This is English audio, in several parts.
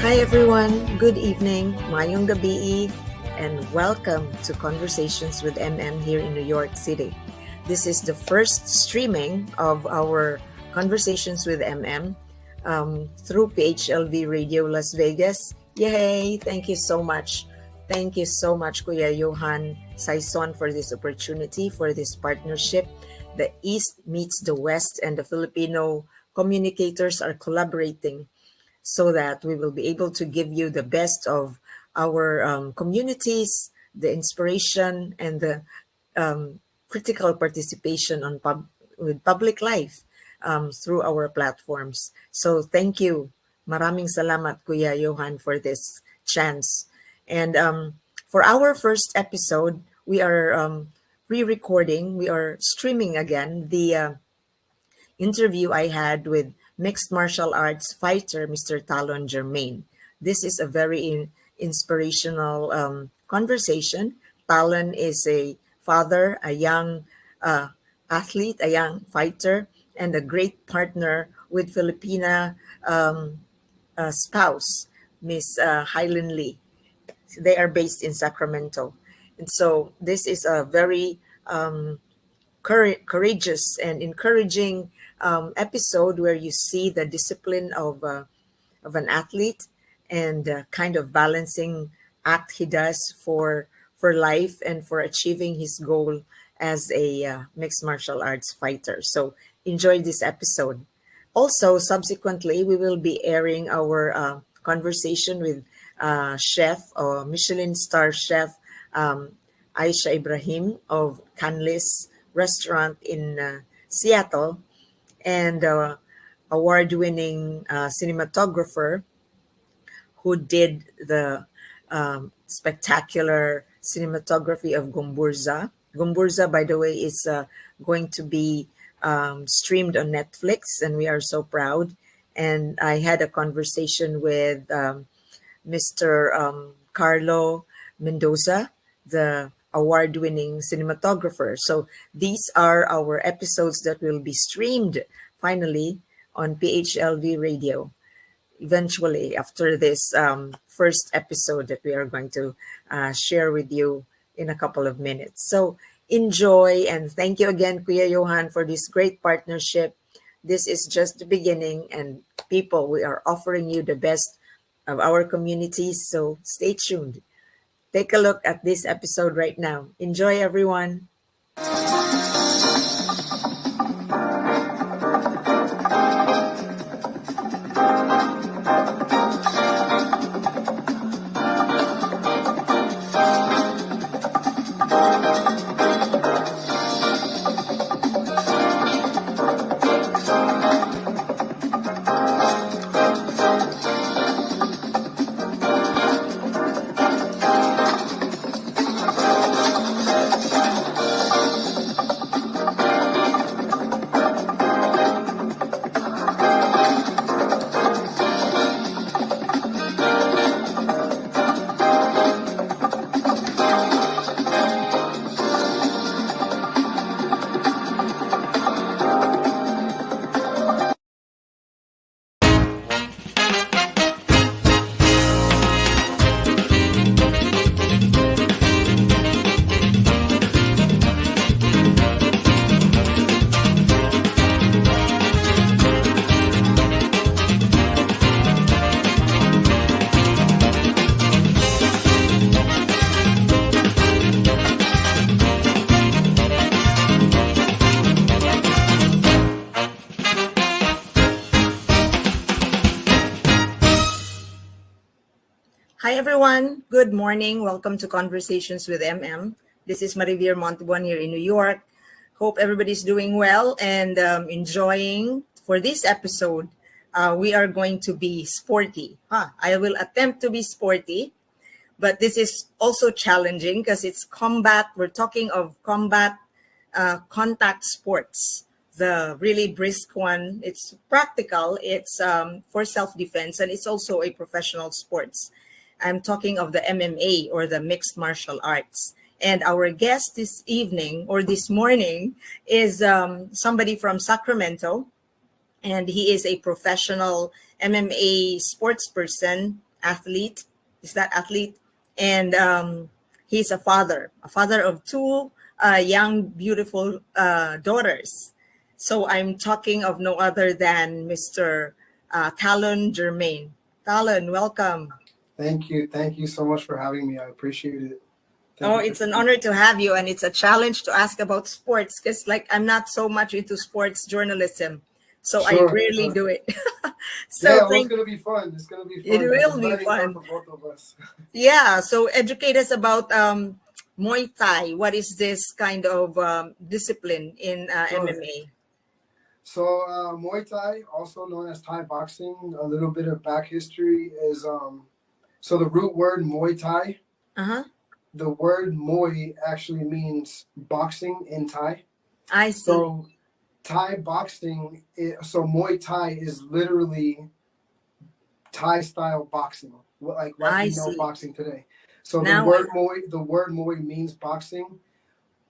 Hi everyone, good evening, mayong gabi, and welcome to Conversations with MM here in New York City. This is the first streaming of our Conversations with MM through PHLV Radio Las Vegas. Yay! Thank you so much. Thank you so much, Kuya Johan Saison, for this opportunity, for this partnership. The East meets the West, and the Filipino communicators are collaborating so that we will be able to give you the best of our communities, the inspiration, and the critical participation with public life through our platforms. So thank you. Maraming salamat, Kuya Johan, for this chance. And for our first episode, we are re-recording, we are streaming again the interview I had with mixed martial arts fighter Mr. Talon Germain. This is a very inspirational conversation. Talon is a father, a young athlete, a young fighter, and a great partner with Filipina spouse, Miss Hylan Lee. They are based in Sacramento. And so this is a very courageous and encouraging episode where you see the discipline of an athlete and kind of balancing act he does for life and for achieving his goal as a mixed martial arts fighter. So enjoy this episode. Also, subsequently, we will be airing our conversation with chef or Michelin star chef Aisha Ibrahim of Canlis restaurant in Seattle, and award-winning cinematographer who did the spectacular cinematography of Gomburza. Gomburza, by the way, is going to be streamed on Netflix, and we are so proud. And I had a conversation with Mr. Carlo Mendoza, the award-winning cinematographer. So these are our episodes that will be streamed finally on PHLV Radio eventually after this first episode that we are going to share with you in a couple of minutes. So enjoy, and thank you again, Kuya Johan, for this great partnership. This is just the beginning, and people, we are offering you the best of our communities, so stay tuned. Take a look at this episode right now. Enjoy, everyone. Hi, everyone. Good morning. Welcome to Conversations with MM. This is Marivir Montebon here in New York. Hope everybody's doing well and enjoying. For this episode, we are going to be sporty. I will attempt to be sporty, but this is also challenging because it's combat. We're talking of combat contact sports, the really brisk one. It's practical. It's for self-defense, and it's also a professional sports. I'm talking of the MMA, or the mixed martial arts. And our guest this evening or this morning is somebody from Sacramento, and he is a professional MMA sports person, athlete. Is that athlete? And he's a father of two young, beautiful daughters. So I'm talking of no other than Mr. Talon Germain. Talon, welcome. Thank you. Thank you so much for having me. I appreciate it. Thank Oh, you for it's an honor to have you, and it's a challenge to ask about sports because, like, I'm not so much into sports journalism, so I sure, rarely sure. do it. Yeah, So, well, it's thank. gonna be fun. It's gonna be It fun. It's a will be learning curve fun. for both of us. Yeah. So, educate us about Muay Thai. What is this kind of discipline in Sure. MMA? So Muay Thai, also known as Thai boxing, a little bit of back history is so the root word Muay Thai, Uh huh. the word Muay actually means boxing in Thai. I see. So Thai boxing, so Muay Thai is literally Thai style boxing, like I we know see. boxing today. So Now I. the word Muay means boxing.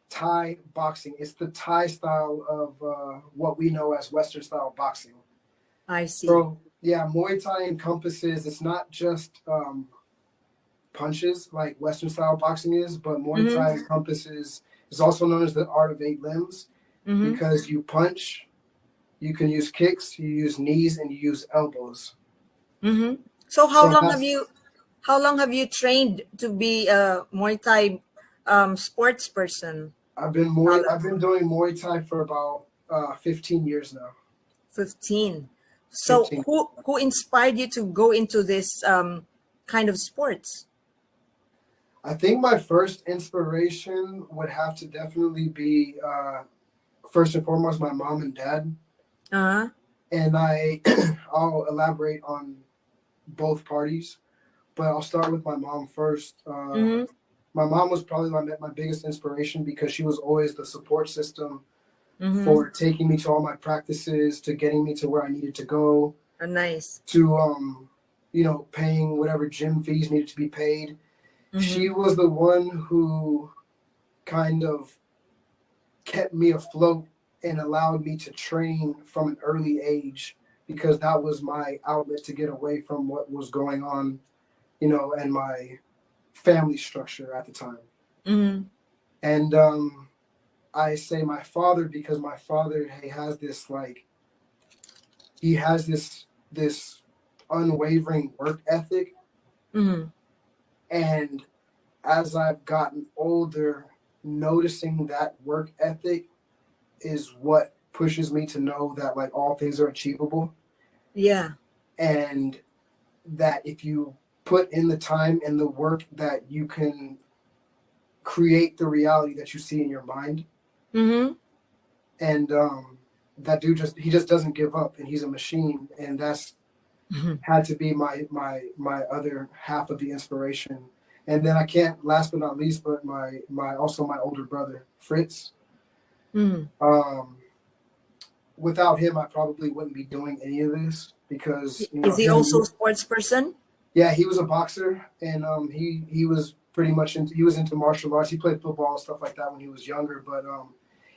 Thai boxing. It's the Thai style of what we know as Western style boxing. I see. So yeah, Muay Thai encompasses. It's not just punches like Western style boxing is, but Muay Mm-hmm. Thai encompasses. It's also known as the art of eight limbs Mm-hmm. because you punch, you can use kicks, you use knees, and you use elbows. Mm-hmm. So, how So long have that's you? How long have you trained to be a Muay Thai sports person? I've been doing Muay Thai for about 15 years now. 15. So 15. who inspired you to go into this kind of sports? I think my first inspiration would have to definitely be first and foremost my mom and dad, Uh-huh. and I'll elaborate on both parties, but I'll start with my mom first. Mm-hmm. My mom was probably my biggest inspiration because she was always the support system Mm-hmm. for taking me to all my practices, to getting me to where I needed to go, Nice. to paying whatever gym fees needed to be paid. Mm-hmm. She was the one who kind of kept me afloat and allowed me to train from an early age because that was my outlet to get away from what was going on, and my family structure at the time. Mm-hmm. And I say my father because my father he has this unwavering work ethic, Mm-hmm. and as I've gotten older, noticing that work ethic is what pushes me to know that like all things are achievable, Yeah. and that if you put in the time and the work that you can create the reality that you see in your mind. Mm-hmm. And that dude just doesn't give up, and he's a machine, and that's Mm-hmm. had to be my other half of the inspiration. And then I can't last but not least, but my also my older brother Fritz. Mm-hmm. um Without him, I probably wouldn't be doing any of this because Is he also him. a sports person? Yeah, he was a boxer, and he was pretty much he was into martial arts. He played football and stuff like that when he was younger, but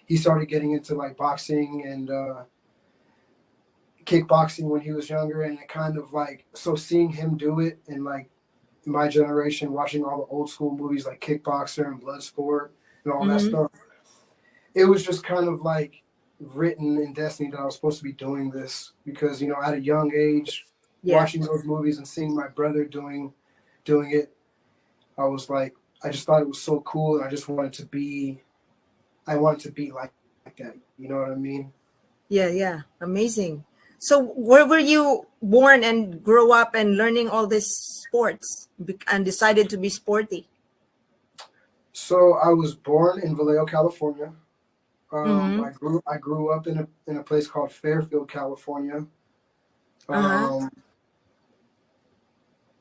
he started getting into like boxing and kickboxing when he was younger, and it kind of like so seeing him do it and like my generation watching all the old school movies like Kickboxer and Bloodsport and all that Mm-hmm. stuff, it was just kind of like written in destiny that I was supposed to be doing this because at a young age, Yeah. watching those movies and seeing my brother doing it, I was like, I just thought it was so cool, and I wanted to be like that. You know what I mean? Yeah. Yeah. Amazing. So where were you born and grow up and learning all these sports and decided to be sporty? So I was born in Vallejo, California. Mm-hmm. I grew up in a place called Fairfield, California. Uh-huh. Um,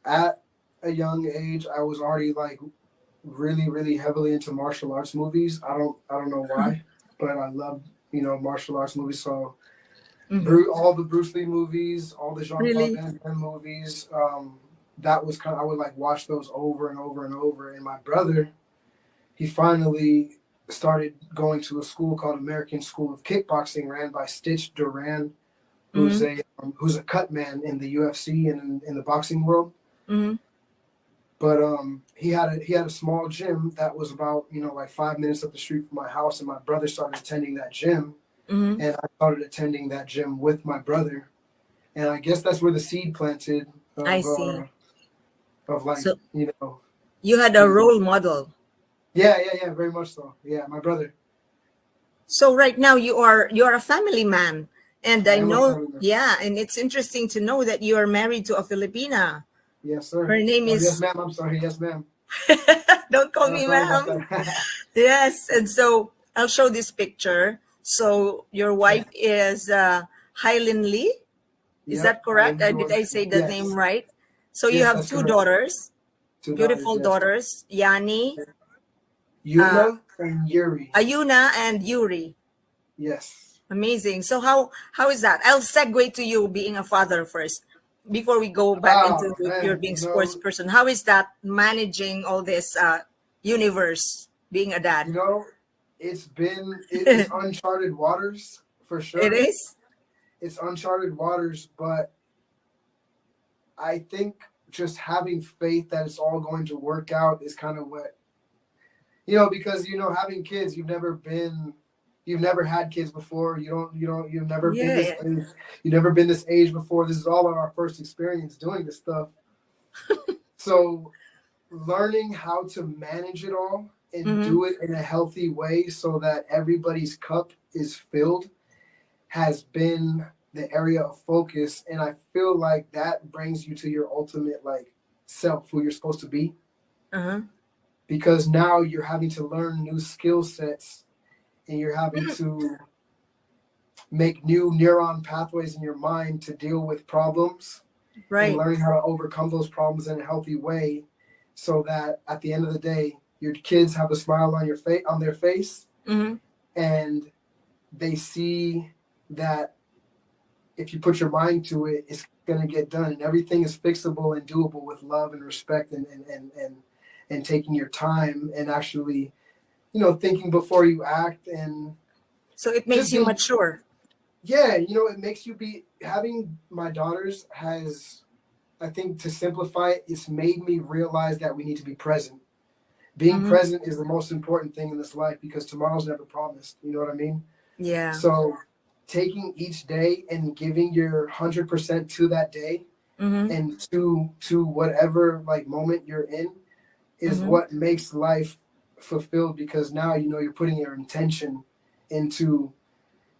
at a young age, I was already like really, really heavily into martial arts movies. I don't know why, but I loved martial arts movies. So Mm-hmm. All the Bruce Lee movies, all the Jean Claude Really? Van Damme movies. That was I would like watch those over and over and over. And my brother, he finally started going to a school called American School of Kickboxing, ran by Stitch Duran, Mm-hmm. who's a cut man in the UFC and in the boxing world. Mm-hmm. But he had a small gym that was about, like 5 minutes up the street from my house, and my brother started attending that gym, Mm-hmm. and I started attending that gym with my brother, and I guess that's where the seed planted I of see. like, So you had a role model. yeah, very much so. Yeah, my brother. So right now you are a family man, and I I am a know, family man. yeah, and it's interesting to know that you are married to a Filipina. Yes, sir. Her name Oh, yes, is. ma'am. I'm sorry. Yes, ma'am. Don't call me Sorry about ma'am. that. Yes, and so I'll show this picture. So your Sure. wife is Hylin Lee. Is Yep. that correct? Did I say that name Yes. right? So you Yes, have that's two correct. daughters, Two daughters. beautiful Yes. daughters, Yani, uh, Yuna and Yuri. Ayuna, and Yuri. Yes. Amazing. So how is that? I'll segue to you being a father first before we go back into Oh your man, being sports person. How is that managing all this universe, being a you dad? know, it's uncharted waters for It sure. is? It's uncharted waters, but I think just having faith that it's all going to work out is kind of what, because having kids, you've never had kids before. You've never been this Yeah. age. You've never been this age before. This is all of our first experience doing this stuff. So learning how to manage it all and Mm-hmm. do it in a healthy way so that everybody's cup is filled has been the area of focus. And I feel like that brings you to your ultimate like self, who you're supposed to be, Uh-huh. because now you're having to learn new skill sets, and you're having to make new neuron pathways in your mind to deal with problems, and Right. learning how to overcome those problems in a healthy way, so that at the end of the day your kids have a smile on their face, Mm-hmm. and they see that if you put your mind to it, it's going to get done, and everything is fixable and doable with love and respect, and taking your time, and actually thinking before you act, and So it makes just you being, mature. yeah, it makes you be. Having my daughters has, I think, to simplify it, it's made me realize that we need to be present. Being Mm-hmm. present is the most important thing in this life, because tomorrow's never promised. You know what I mean? Yeah. So taking each day and giving your 100% to that day, Mm-hmm. and to whatever like moment you're in, is Mm-hmm. what makes life fulfilled, because now you're putting your intention into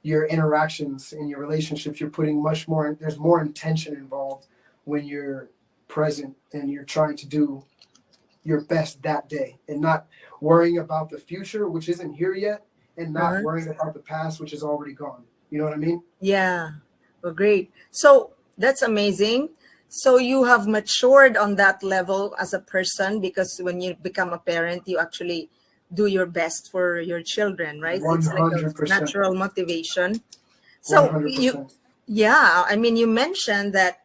your interactions and your relationships. You're putting much more, there's more intention involved when you're present and you're trying to do your best that day, and not worrying about the future, which isn't here yet, and not Uh-huh. worrying about the past, which is already gone. You know what I mean? Yeah. Oh, great. So that's amazing. So you have matured on that level as a person, because when you become a parent, you actually do your best for your children, right? It's like a 100%. natural motivation. So you, 100%. yeah, I mean, you mentioned that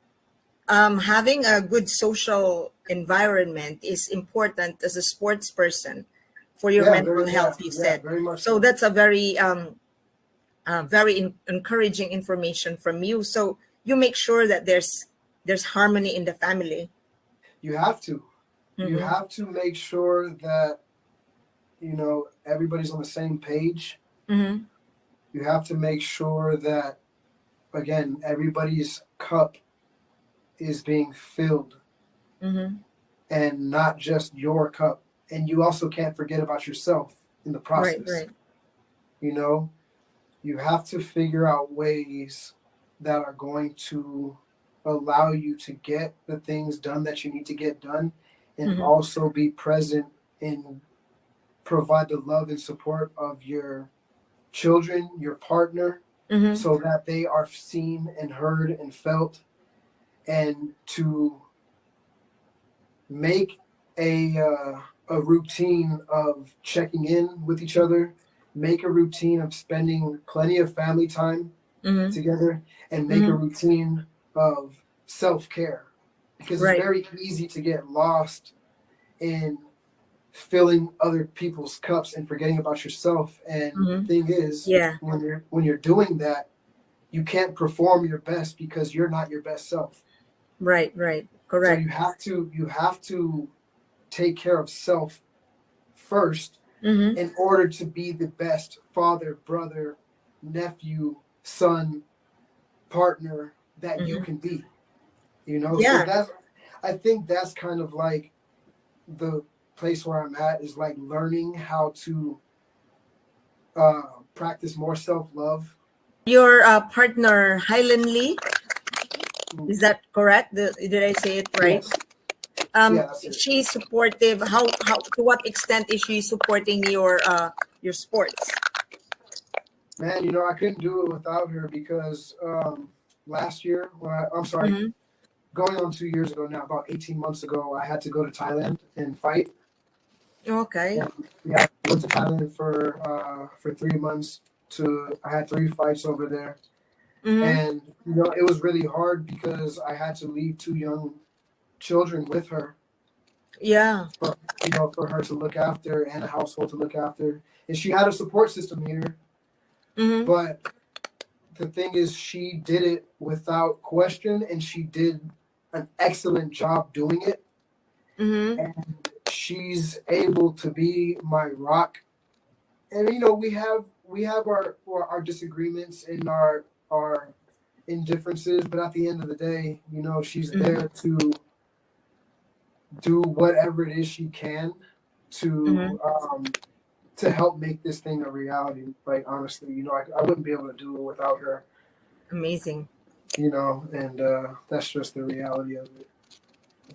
having a good social environment is important as a sports person for your mental health, you Yeah, said. very much So so. that's a very encouraging information from you. So you make sure that there's harmony in the family. You have to. You Mm-hmm. have to make sure that, everybody's on the same page. Mm-hmm. You have to make sure that, again, everybody's cup is being filled, Mm-hmm. and not just your cup. And you also can't forget about yourself in the Right, process. right. You know, you have to figure out ways that are going to allow you to get the things done that you need to get done, and Mm-hmm. also be present and provide the love and support of your children, your partner, Mm-hmm. so that they are seen and heard and felt, and to make a routine of checking in with each other, make a routine of spending plenty of family time Mm-hmm. together, and make a Mm-hmm. routine of self-care, because it's Right. very easy to get lost in filling other people's cups and forgetting about yourself. And the Mm-hmm. thing is, Yeah. when you're doing that, you can't perform your best, because you're not your best self. Right, right. So Correct. you have to take care of self first Mm-hmm. in order to be the best father, brother, nephew, son, partner that you Mm-hmm. can be. You know, so Yeah. that's I think that's kind of like the place where I'm at is like learning how to practice more self love. Your partner, Hylan Lee, is that correct? Did I say it right? Yes, yeah, that's it. She's supportive. How to what extent is she supporting your sports? Man, you know, I couldn't do it without her because last year, I'm sorry, Mm-hmm. going on 2 years ago now, about 18 months ago, I had to go to Thailand and fight. Okay. And yeah, I went to Thailand for 3 months. I had three fights over there, Mm-hmm. and you know, it was really hard because I had to leave two young children with her, Yeah. for, you know, for her to look after and a household to look after. And she had a support system here, Mm-hmm. but the thing is, she did it without question, and she did an excellent job doing it. Mm-hmm. And she's able to be my rock. And you know, we have our disagreements and our indifferences, but at the end of the day, you know, she's Mm-hmm. there to do whatever it is she can Mm-hmm. to help make this thing a reality. Like honestly, you know, I wouldn't be able to do it without her. Amazing. You know, and that's just the reality of it.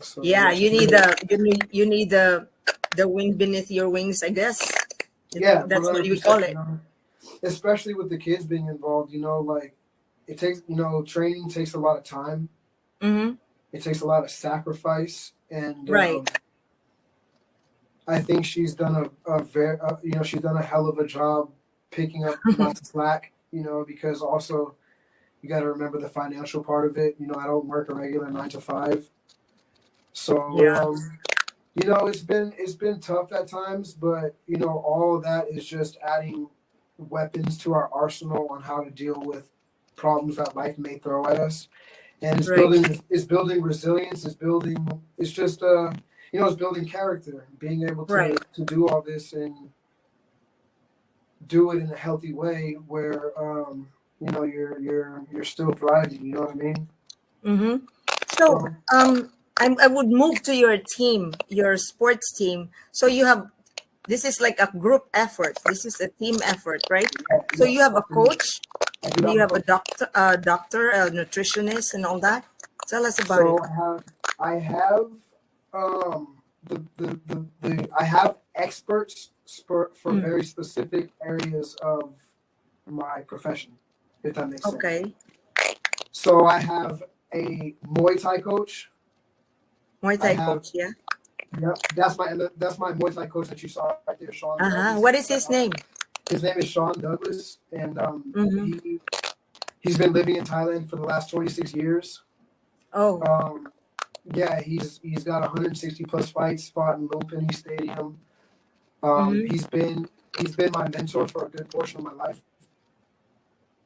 So Yeah, yeah, you she's need great. the wind beneath your wings, I guess. Yeah, one That's what hundred you call percent. You it. know, especially with the kids being involved. You know, like it takes. You know, training takes a lot of time. Mm-hmm. It takes a lot of sacrifice, and Right. I think she's done a very, you know, she's done a hell of a job picking up my slack. You know, because also you got to remember the financial part of it. You know, I don't work a regular 9 to 5, so Yeah. you know, it's been tough at times, but you know, all of that is just adding weapons to our arsenal on how to deal with problems that life may throw at us. And Right. it's building resilience, it's just you know, it's building character, being able Right. to do all this and do it in a healthy way where you know, you're still thriving, you know what I mean? Mm-hmm. So So, I would move to your team, your sports team. So you have this is like a group effort. This is a team effort, right? yeah, So you yes, have a coach. I do Do have you a have coach. a nutritionist, and all that? Tell us about So it. I have I have experts for Mm. very specific areas of my profession, if that makes sense. Okay, So I have a Muay Thai coach. Muay I Thai have coach. Yeah. Yep, that's my Muay Thai coach that you saw right there, Sean Uh huh. Douglas. What is his name? His name is Sean Douglas, and Mm-hmm. he's been living in Thailand for the last 26 years. Oh. Um, yeah, he's got 160 plus fights fought in Lumpini Stadium. Mm-hmm. He's been my mentor for a good portion of my life.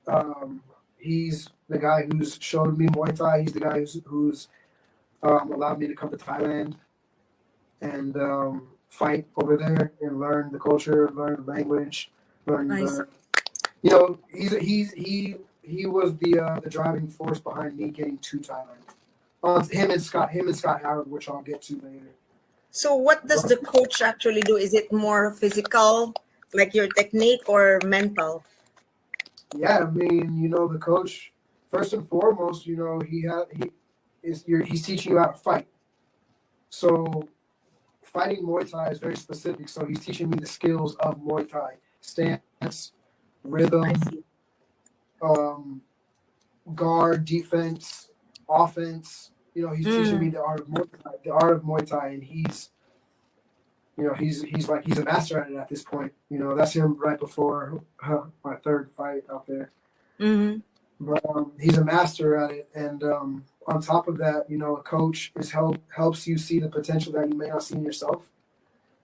Um, he's the guy who's showed me Muay Thai. He's the guy who's allowed me to come to Thailand and fight over there and learn the culture, learn the language, learn I see. the you know he was the driving force behind me getting to Thailand. Him and Scott Howard, which I'll get to later. So, what does But the coach actually do? Is it more physical, like your technique, or mental? yeah, I mean, you know, the coach first and foremost, you know, he's teaching you how to fight. So fighting Muay Thai is very specific. So he's teaching me the skills of Muay Thai: stance, I rhythm, see. um, guard, defense, offense. You know, he's teaching me Mm, the art of Muay Thai, and you know, he's a master at it at this point. You know, that's him right before my third fight out there. mm-hmm. But he's a master at it, and on top of that, you know, a coach helps you see the potential that you may not see in yourself.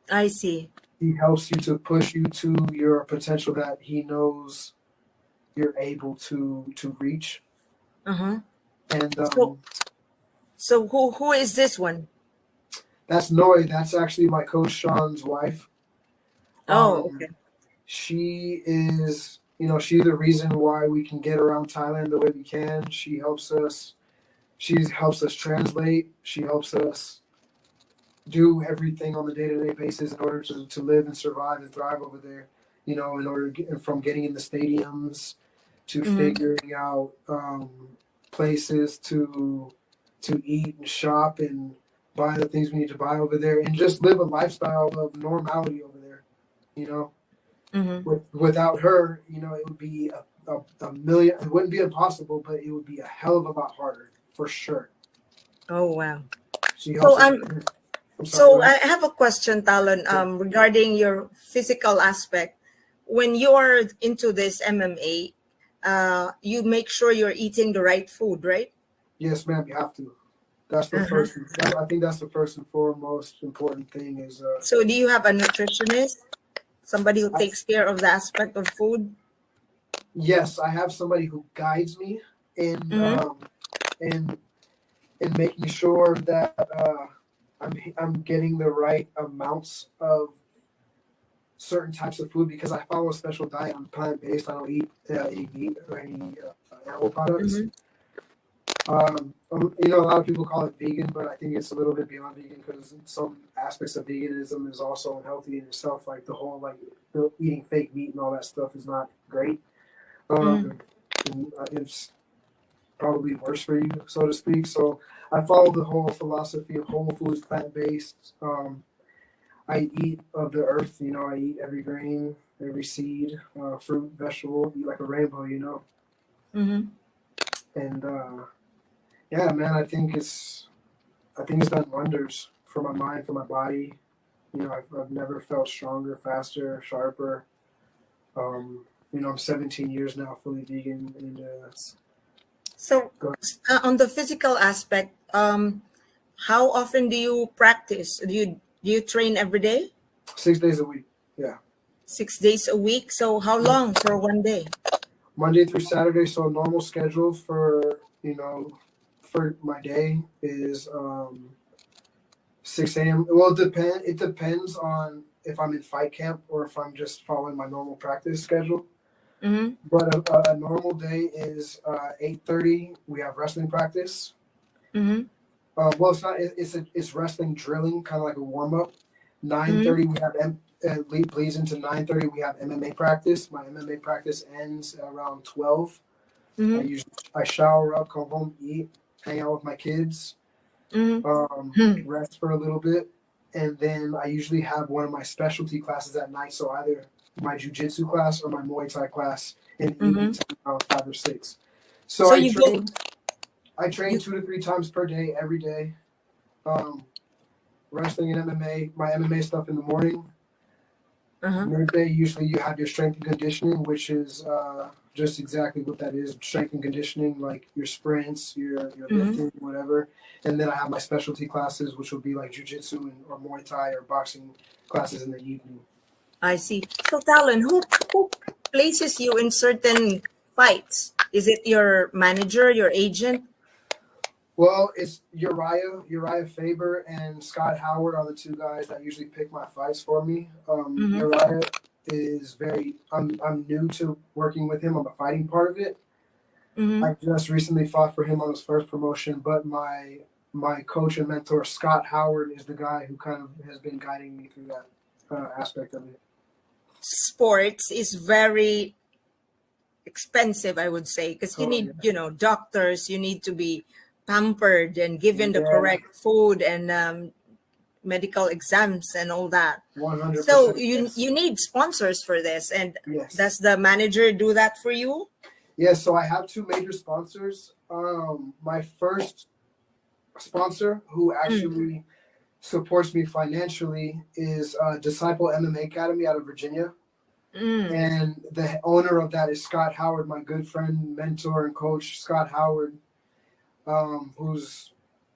I see. He helps you to push you to your potential that he knows you're able to reach. Uh huh. And So, So who is this one? That's Noi. That's actually my coach Sean's wife. Oh, Um, okay. she is, she's the reason why we can get around Thailand the way we can. She helps us. She helps us translate. She helps us do everything on the day-to-day basis in order to live and survive and thrive over there. In order to get, from getting in the stadiums to Mm-hmm. figuring out places to eat and shop and buy the things we need to buy over there and just live a lifestyle of normality over there. You know, Mm-hmm. without her, it would be a million. It wouldn't be impossible, but it would be a hell of a lot harder for sure. Oh, wow. She So helps us. I'm sorry. Go so ahead. I have a question, Talon, Yeah. regarding your physical aspect. When you are into this MMA, you make sure you're eating the right food, right? Yes, ma'am. You have to. That's the Uh-huh. first. I think that's the first and foremost important thing is. So do you have a nutritionist, somebody who I, takes care of the aspect of food? yes, I have somebody who guides me in Mm-hmm. in in making sure that I'm getting the right amounts of certain types of food because I follow a special diet. I'm plant based. I don't eat any meat or any animal products. Mm-hmm. A lot of people call it vegan, but I think it's a little bit beyond vegan because some aspects of veganism is also unhealthy in itself. Like the whole eating fake meat and all that stuff is not great. Mm-hmm. It's probably worse for you, so to speak. So I follow the whole philosophy of whole foods, plant based. I eat of the earth. I eat every grain, every seed, fruit, vegetable. Eat like a rainbow. Mm-hmm. And yeah, man, I think it's done wonders for my mind, for my body. I've never felt stronger, faster, sharper. I'm 17 years now fully vegan, and So go on the physical aspect, how often do you practice? Do you train every day? 6 days a week. Yeah, 6 days a week. So how long for one day? Monday through Saturday. So a normal schedule for my day is 6 a.m. Well, it depends on if I'm in fight camp or if I'm just following my normal practice schedule. Mm-hmm. But a normal day is 8:30. We have wrestling practice. Mm-hmm. Well, it's not. It's wrestling drilling, kind of like a warm up. Nine Mm-hmm. thirty, we have bleeds into 9:30. We have MMA practice. My MMA practice ends around 12. Mm-hmm. I shower up, come home, eat, hang out with my kids, Mm-hmm. rest for a little bit, and then I usually have one of my specialty classes at night. So either my jujitsu class or my Muay Thai class in the evening Mm-hmm. time around 5 or 6. So So you go. I train You. 2 to 3 times per day, every day. Um, Wrestling and MMA, my MMA stuff in the morning. Uh-huh. Midday, usually you have your strength and conditioning, which is just exactly what that is: strength and conditioning, like your sprints, your Mm-hmm. lifting, whatever. And then I have my specialty classes, which will be like jujitsu or Muay Thai or boxing classes in the evening. I see. So Talon, who places you in certain fights? Is it your manager, your agent? Well, it's Uriah Faber, and Scott Howard are the two guys that usually pick my fights for me. Mm-hmm. Uriah is very. I'm new to working with him on the fighting part of it. Mm-hmm. I just recently fought for him on his first promotion, but my coach and mentor Scott Howard is the guy who kind of has been guiding me through that aspect of it. Sports is very expensive, I would say, because you Oh need, doctors, you need to be pampered and given the yeah, correct food and medical exams and all that. yeah, one hundred So percent you yes, need sponsors for this. And yes, does the manager do that for you? yes. So I have two major sponsors. My first sponsor, who Mm, actually supports me financially, is Disciple MMA Academy out of Virginia. mm, And the owner of that is Scott Howard, my good friend, mentor, and coach, Scott Howard, who's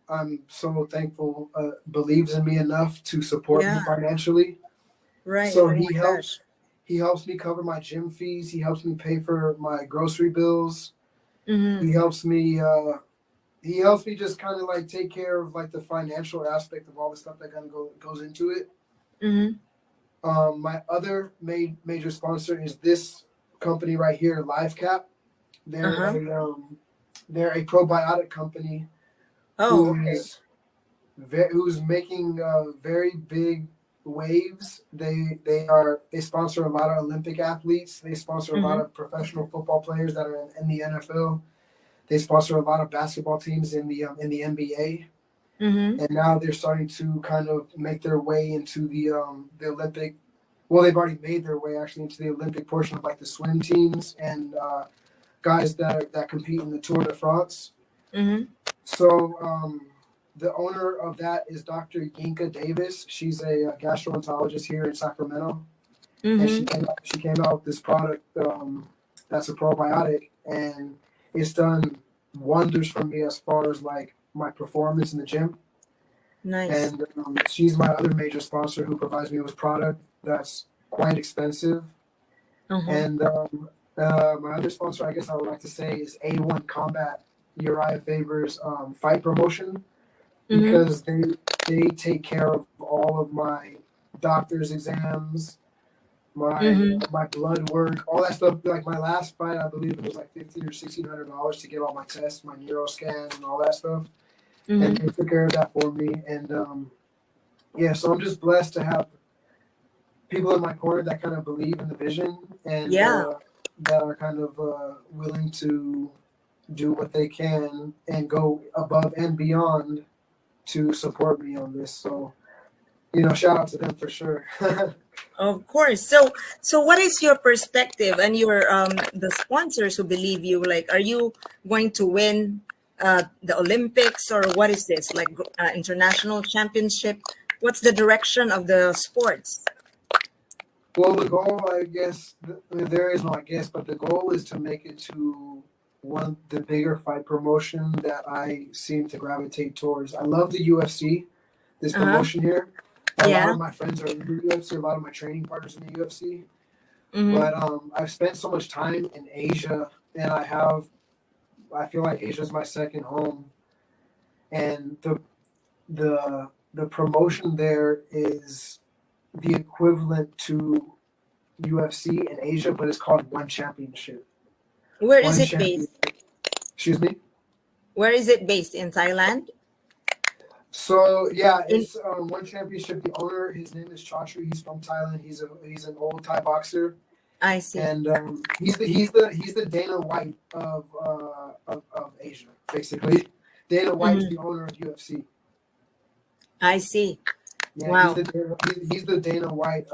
I'm so thankful believes in me enough to support me yeah, financially. right. So Oh my gosh. he helps me cover my gym fees. He helps me pay for my grocery bills. Mm-hmm. He helps me he helps me just kind of like take care of like the financial aspect of all the stuff that kind of goes into it. Mm-hmm. My other major sponsor is this company right here, LiveCap. They're Uh-huh. they're a probiotic company Oh, okay. who's who's making very big waves. They sponsor a lot of Olympic athletes. They sponsor a lot Mm-hmm. of professional football players that are in the NFL. They sponsor a lot of basketball teams in the NBA. Mm-hmm. And now they're starting to kind of make their way into the Olympic. Well, they've already made their way actually into the Olympic portion of like the swim teams and guys that compete in the Tour de France. Mm-hmm. So the owner of that is Dr. Yinka Davis. She's a gastroenterologist here in Sacramento, and Mm-hmm. she came out with this product that's a probiotic, and it's done wonders for me as far as like my performance in the gym. Nice. And she's my other major sponsor who provides me with product that's quite expensive. Uh-huh. And my other sponsor, I guess I would like to say, is A1 Combat, Uriah Faber's fight promotion, Mm-hmm. because they take care of all of my doctor's exams, Mm-hmm. my blood work, all that stuff. Like my last fight, I believe it was like $1,500 or $1,600 to get all my tests, my neuro scan, and all that stuff. And Mm-hmm. they took care of that for me. And yeah, so I'm just blessed to have people in my corner that kind of believe in the vision and Yeah. that are kind of willing to do what they can and go above and beyond to support me on this. So, shout out to them for sure. Of course. So what is your perspective and your the sponsors who believe you? Like, are you going to win the Olympics, or what is this? Like international championship? What's the direction of the sports? Well, the goal, I guess, there is no I guess, but the goal is to make it to one the bigger fight promotion that I seem to gravitate towards. I love the UFC, this Uh-huh. promotion here. A lot Yeah. of my friends are in the UFC. A lot of my training partners in the UFC. Mm-hmm. But I've spent so much time in Asia, and I feel like Asia is my second home, and the promotion there is the equivalent to UFC in Asia, but it's called One Championship. Where is One it based? Championship. Excuse me. Where is it based? In Thailand? So yeah, In it's One Championship. The owner, his name is Chaudhry. He's from Thailand. He's an old Thai boxer, I see. and he's the Dana White of Asia, basically. Dana White is Mm-hmm. the owner of UFC. I see. Yeah, Wow. he's the Dana White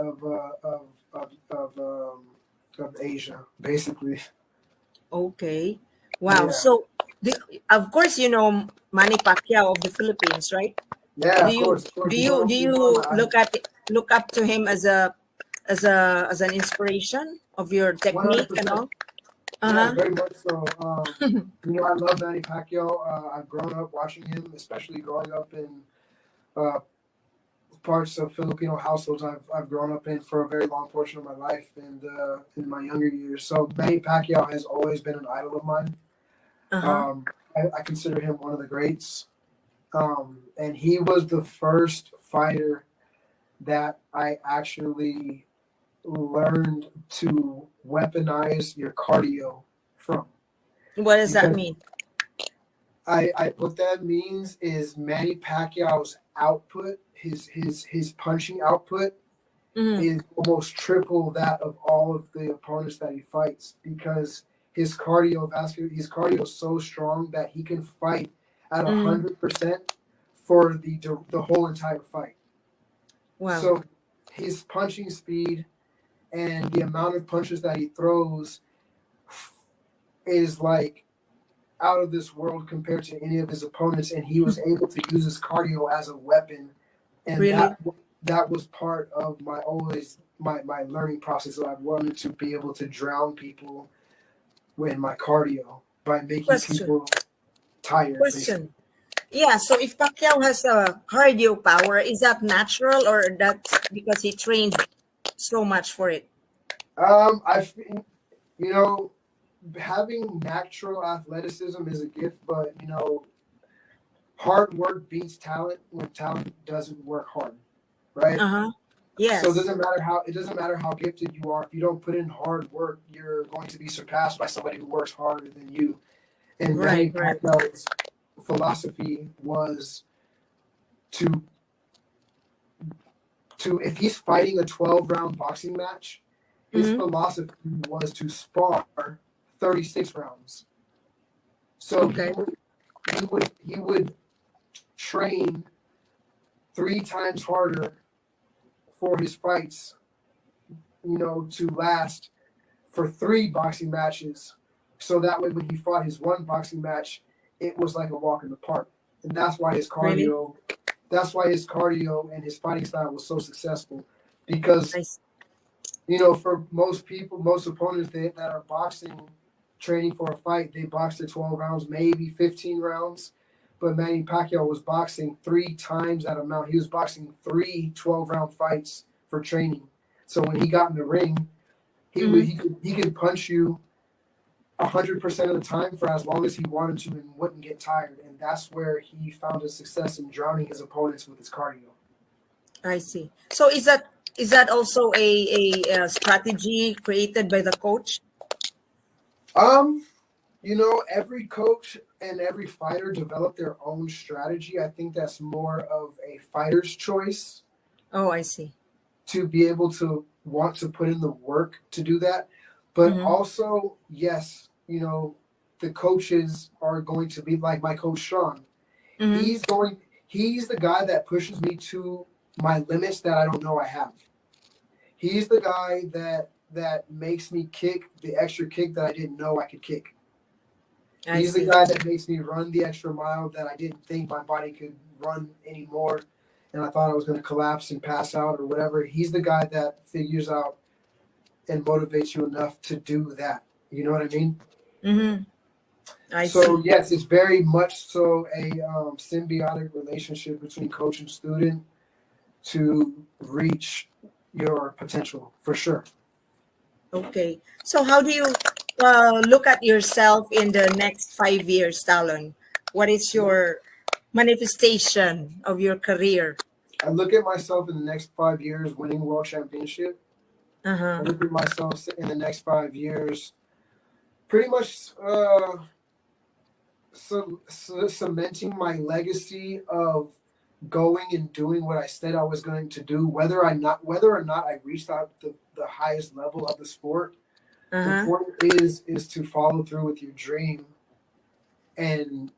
of Asia, basically. Okay. Wow. Yeah, So, the, of course, you know Manny Pacquiao of the Philippines, right? yeah, Do of you course, of course. do you do He's one of you my look idols. at look up to him as an inspiration of your One hundred technique and percent. all? Yeah, Uh-huh. very much so. I love Manny Pacquiao. I've grown up watching him, especially growing up in uh, parts of Filipino households I've grown up in for a very long portion of my life and in my younger years. So Manny Pacquiao has always been an idol of mine. Uh-huh. Um, I consider him one of the greats. And he was the first fighter that I actually learned to weaponize your cardio from. What does that Because mean? I what that means is Manny Pacquiao's output, his punching output Mm-hmm. is almost triple that of all of the opponents that he fights because his cardio is so strong that he can fight at Mm-hmm. 100% for the whole entire fight. Wow. So his punching speed and the amount of punches that he throws is like out of this world compared to any of his opponents, and he was able to use his cardio as a weapon, and Really? that was part of my learning process. So I've wanted to be able to drown people with my cardio by making Question. people tired, basically. Question. Yeah, so if Pacquiao has a cardio power, is that natural or that's because he trained so much for it? I you know having natural athleticism is a gift, but hard work beats talent when talent doesn't work hard, right? Uh-huh. So Yes. it doesn't matter how gifted you are. If you don't put in hard work, you're going to be surpassed by somebody who works harder than you. And Right, Manny right. Pacquiao's philosophy was to if he's fighting a 12-round boxing match, his Mm-hmm. philosophy was to spar 36 rounds. So Okay. he would train 3 times harder for his fights, to last for 3 boxing matches. So that way, when he fought his one boxing match, it was like a walk in the park. And Really? that's why his cardio and his fighting style was so successful. Because, I s- for most people, most opponents that are boxing, training for a fight, they box their 12 rounds, maybe 15 rounds. But Manny Pacquiao was boxing 3 times that amount. He was boxing 3 12-round fights for training. So when he got in the ring, Mhm. he could punch you 100% of the time for as long as he wanted to and wouldn't get tired. And that's where he found his success in drowning his opponents with his cardio. I see. So is that also a strategy created by the coach? Um, every coach and every fighter develop their own strategy. I think that's more of a fighter's choice Oh, I see. to be able to want to put in the work to do that. But Mm-hmm. also, yes, the coaches are going to be like my coach Sean. Mm-hmm. He's the guy that pushes me to my limits that I don't know I have. He's the guy that makes me kick the extra kick that I didn't know I could kick. I He's the see. guy that makes me run the extra mile that I didn't think my body could run anymore, and I thought I was going to collapse and pass out or whatever. He's the guy that figures out and motivates you enough to do that. You know what I mean? Mm-hmm. I So see. yes, it's very much so a symbiotic relationship between coach and student to reach your potential for sure. Okay. So how do you look at yourself in the next 5 years, Talon? What is your manifestation of your career? I look at myself in the next 5 years winning world championship. I Uh-huh. look at myself in the next 5 years pretty much cementing my legacy of going and doing what I said I was going to do, whether or not I reached out the highest level of the sport. The Uh-huh. point is to follow through with your dream and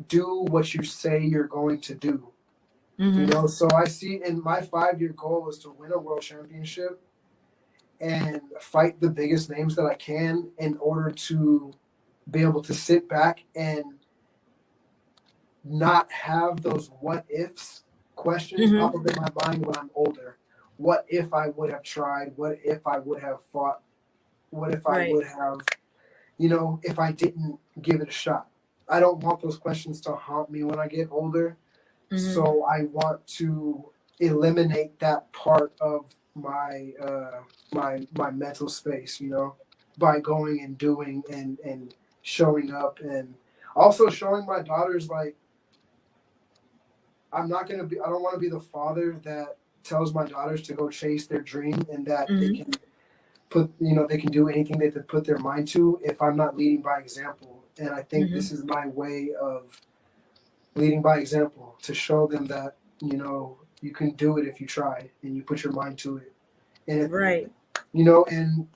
do what you say you're going to do. Mm-hmm. So I see in my 5 year goal is to win a world championship and fight the biggest names that I can in order to be able to sit back and not have those what ifs questions Mm-hmm. pop up in my mind when I'm older. What if I would have tried? What if I would have fought? What if I Right. would have, if I didn't give it a shot? I don't want those questions to haunt me when I get older. Mm-hmm. So I want to eliminate that part of my mental space, by going and doing and showing up and also showing my daughters like I don't want to be the father that tells my daughters to go chase their dream and that they Mm-hmm. can they can do anything they put their mind to if I'm not leading by example. And I think Mm-hmm. this is my way of leading by example to show them that, you can do it if you try and you put your mind to it. And Right. and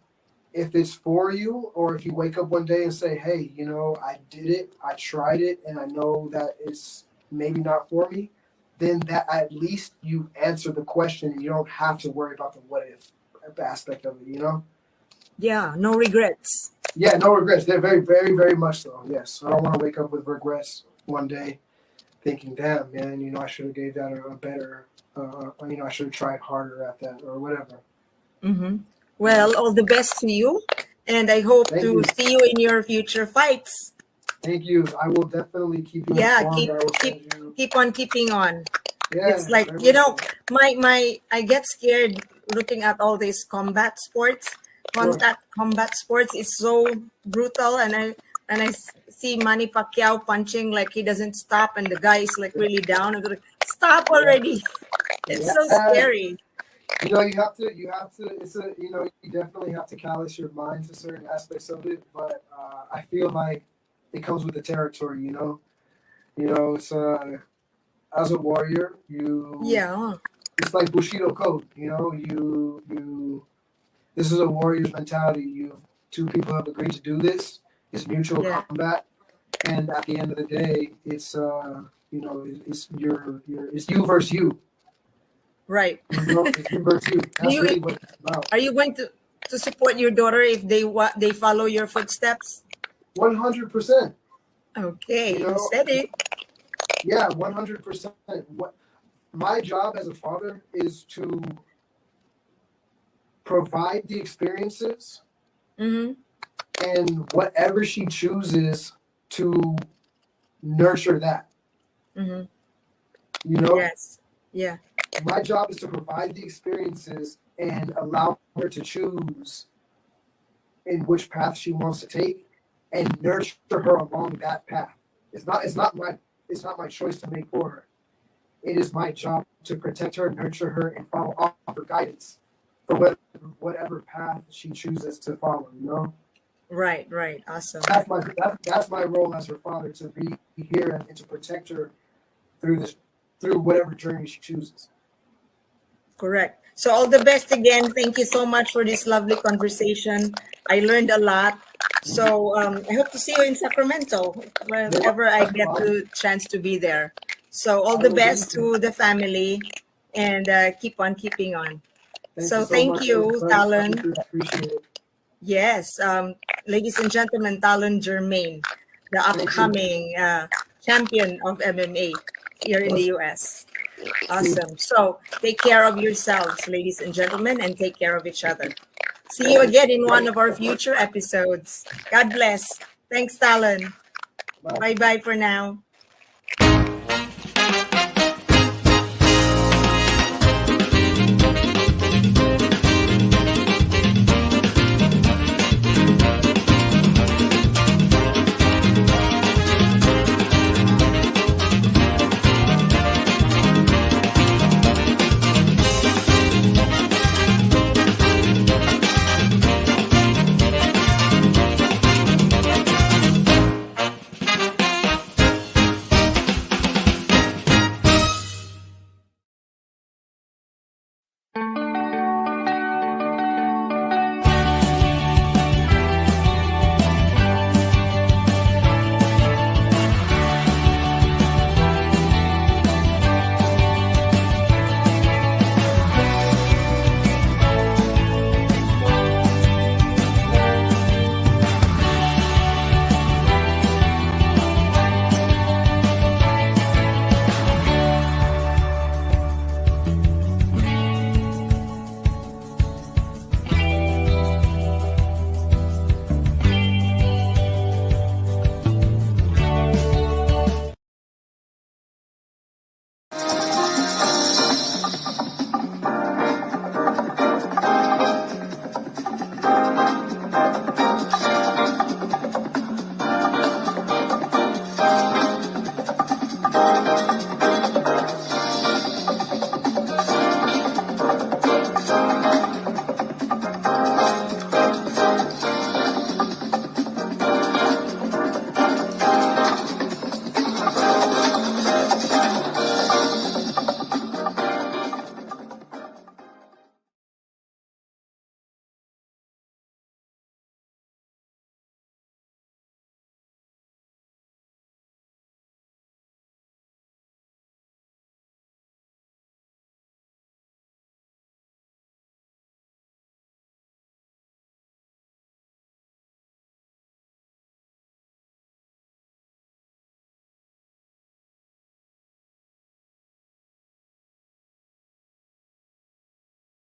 if it's for you or if you wake up one day and say, hey, I did it, I tried it, and I know that it's maybe not for me, then that at least you answer the question and you don't have to worry about the what if aspect of it. Yeah, no regrets. Yeah, no regrets. They're very, very, very much so. Yes. I don't want to wake up with regrets one day thinking, damn, man, I should have gave that a better, I should have tried harder at that or whatever. Mm-hmm. Well, all the best to you, and I hope Thank to you. see you in your future fights. Thank you. I will definitely keep you Yeah, informed. keep I will keep send you. keep on keeping on. It's Yeah, like, very much so. my I get scared looking at all these combat sports. Sure. Contact combat sports is so brutal, and I see Manny Pacquiao punching like he doesn't stop, and the guy is like really down. I'm like, stop already! It's so Yeah. scary. You have to, it's a, you definitely have to callous your mind to certain aspects of it, but I feel like it comes with the territory, it's, as a warrior, Yeah, it's like Bushido code, this is a warrior's mentality. Two people have agreed to do this. It's mutual yeah, combat, and at the end of the day, it's it's you versus you. right. It's you versus you. Do That's you really what it's about. are you going to support your daughter if they follow your footsteps? 100%. Okay, You you know, said it. yeah, 100%. What my job as a father is to provide the experiences Mm-hmm. and whatever she chooses to nurture that. Mm-hmm. You know, Yes. Yeah. my job is to provide the experiences and allow her to choose in which path she wants to take and nurture her along that path. It's not my choice to make for her. It is my job to protect her, nurture her, and offer guidance for whatever path she chooses to follow. Right. Right. Awesome. That's my role as her father, to be here and to protect her through whatever journey she chooses. Correct. So all the best again. Thank you so much for this lovely conversation. I learned a lot. So I hope to see you in Sacramento whenever I get the chance to be there. So all the best to the family, and keep on keeping on. Thank you So so thank much for you, the Talon. I appreciate it. Yes, ladies and gentlemen, Talon Germain, the Thank you. upcoming champion of MMA here in the Let's US. see. Awesome. So take care of yourselves, ladies and gentlemen, and take care of each other. See you again in one of our future episodes. God bless. Thanks, Talon. Bye. Bye bye for now.